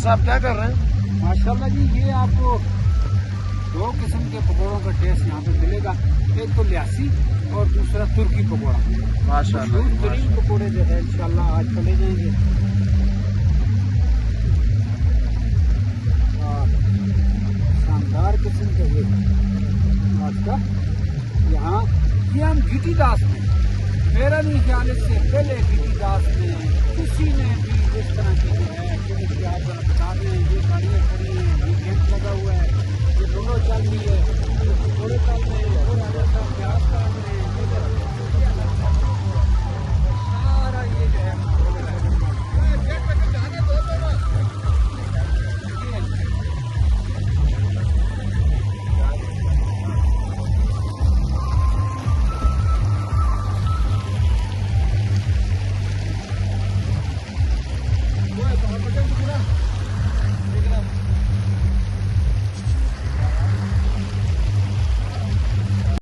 साहब क्या कर रहे हैं? माशाल्लाह जी, ये आपको 2 किस्म के पकौड़ों का टेस्ट यहाँ पे मिलेगा। एक तो ल्यासी और दूसरा तुर्की पकौड़ा। माशाल्लाह तरीन पकौड़े जो है इंशाल्लाह आज चले जाएंगे। शानदार किस्म के ये आज का यहाँ ये हम गिटी दास में, मेरा नहीं ख्याल इससे पहले गिटी दास में किसी ने भी इस तरह की जो है एक्टिविटी आप बता दें। ये गाड़ियाँ खड़ी हैं, ये कैंप लगा हुआ है, ये रोड चल रही है।